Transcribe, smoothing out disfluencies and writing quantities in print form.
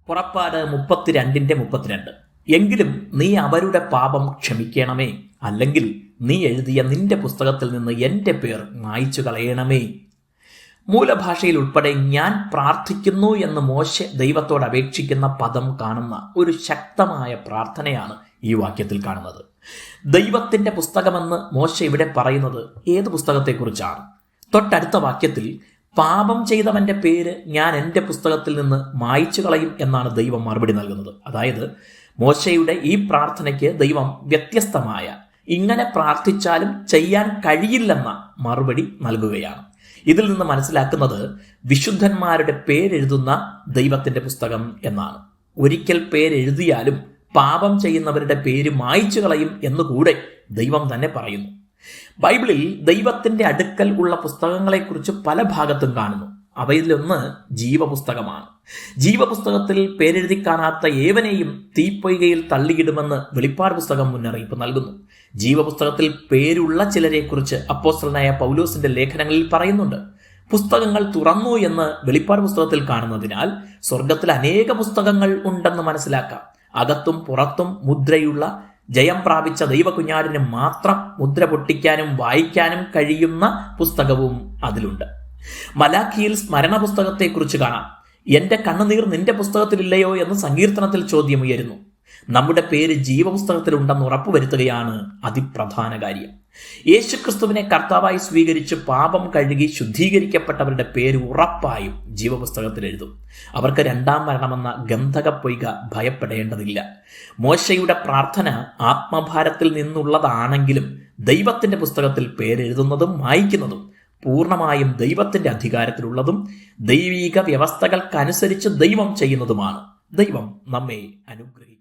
പുറപ്പാട് 32:32. എങ്കിലും നീ അവരുടെ പാപം ക്ഷമിക്കണമേ, അല്ലെങ്കിൽ നീ എഴുതിയ നിന്റെ പുസ്തകത്തിൽ നിന്ന് എൻ്റെ പേർ മായ്ച്ചു കളയണമേ. മൂലഭാഷയിൽ ഉൾപ്പെടെ ഞാൻ പ്രാർത്ഥിക്കുന്നു എന്ന് മോശെ ദൈവത്തോട് അപേക്ഷിക്കുന്ന പദം കാണുന്ന ഒരു ശക്തമായ പ്രാർത്ഥനയാണ് ഈ വാക്യത്തിൽ കാണുന്നത്. ദൈവത്തിൻ്റെ പുസ്തകമെന്ന് മോശെ ഇവിടെ പറയുന്നത് ഏത് പുസ്തകത്തെക്കുറിച്ചാണ്? തൊട്ടടുത്ത വാക്യത്തിൽ പാപം ചെയ്തവൻ്റെ പേര് ഞാൻ എൻ്റെ പുസ്തകത്തിൽ നിന്ന് മായ്ച്ചു കളയും എന്നാണ് ദൈവം മറുപടി നൽകുന്നത്. അതായത് മോശയുടെ ഈ പ്രാർത്ഥനയ്ക്ക് ദൈവം വ്യത്യസ്തമായ, ഇങ്ങനെ പ്രാർത്ഥിച്ചാലും ചെയ്യാൻ കഴിയില്ലെന്ന മറുപടി നൽകുകയാണ്. ഇതിൽ നിന്ന് മനസ്സിലാക്കുന്നത് വിശുദ്ധന്മാരുടെ പേരെഴുതുന്ന ദൈവത്തിൻ്റെ പുസ്തകം എന്നാണ്. ഒരിക്കൽ പേരെഴുതിയാലും പാപം ചെയ്യുന്നവരുടെ പേര് മായ്ച്ചു കളയും എന്നുകൂടെ ദൈവം തന്നെ പറയുന്നു. ബൈബിളിൽ ദൈവത്തിൻ്റെ അടുക്കൽ ഉള്ള പുസ്തകങ്ങളെക്കുറിച്ച് പല ഭാഗത്തും കാണുന്നു. അവയിലൊന്ന് ജീവപുസ്തകമാണ്. ജീവപുസ്തകത്തിൽ പേരെഴുതി കാണാത്ത ഏവനെയും തീപ്പൊയ്കയിൽ തള്ളിയിടുമെന്ന് വെളിപ്പാട് പുസ്തകം മുന്നറിയിപ്പ് നൽകുന്നു. ജീവപുസ്തകത്തിൽ പേരുള്ള ചിലരെക്കുറിച്ച് അപ്പോസ്തലനായ പൗലോസിന്റെ ലേഖനങ്ങളിൽ പറയുന്നുണ്ട്. പുസ്തകങ്ങൾ തുറന്നു എന്ന് വെളിപ്പാട് പുസ്തകത്തിൽ കാണുന്നതിനാൽ സ്വർഗത്തിൽ അനേക പുസ്തകങ്ങൾ ഉണ്ടെന്ന് മനസ്സിലാക്കാം. അകത്തും പുറത്തും മുദ്രയുള്ള ജയം പ്രാപിച്ച ദൈവകുഞ്ഞാടിന് മാത്രം മുദ്ര പൊട്ടിക്കാനും വായിക്കാനും കഴിയുന്ന പുസ്തകവും അതിലുണ്ട്. മലാഖിയിൽ സ്മരണ പുസ്തകത്തെക്കുറിച്ച് കാണാം. എൻ്റെ കണ്ണുനീർ നിന്റെ പുസ്തകത്തിലില്ലയോ എന്ന് സങ്കീർത്തനത്തിൽ ചോദ്യമുയരുന്നു. നമ്മുടെ പേര് ജീവപുസ്തകത്തിലുണ്ടെന്ന് ഉറപ്പുവരുത്തുകയാണ് അതിപ്രധാന കാര്യം. യേശുക്രിസ്തുവിനെ കർത്താവായി സ്വീകരിച്ച് പാപം കഴുകി ശുദ്ധീകരിക്കപ്പെട്ടവരുടെ പേര് ഉറപ്പായും ജീവപുസ്തകത്തിൽ എഴുതും. അവർക്ക് രണ്ടാം മരണമെന്ന ഗന്ധകപ്പൊയ്ക ഭയപ്പെടേണ്ടതില്ല. മോശയുടെ പ്രാർത്ഥന ആത്മഭാരത്തിൽ നിന്നുള്ളതാണെങ്കിലും ദൈവത്തിൻ്റെ പുസ്തകത്തിൽ പേരെഴുതുന്നതും മായ്ക്കുന്നതും പൂർണ്ണമായും ദൈവത്തിൻ്റെ അധികാരത്തിലുള്ളതും ദൈവീക വ്യവസ്ഥകൾക്കനുസരിച്ച് ദൈവം ചെയ്യുന്നതുമാണ്. ദൈവം നമ്മെ അനുഗ്രഹിക്കും.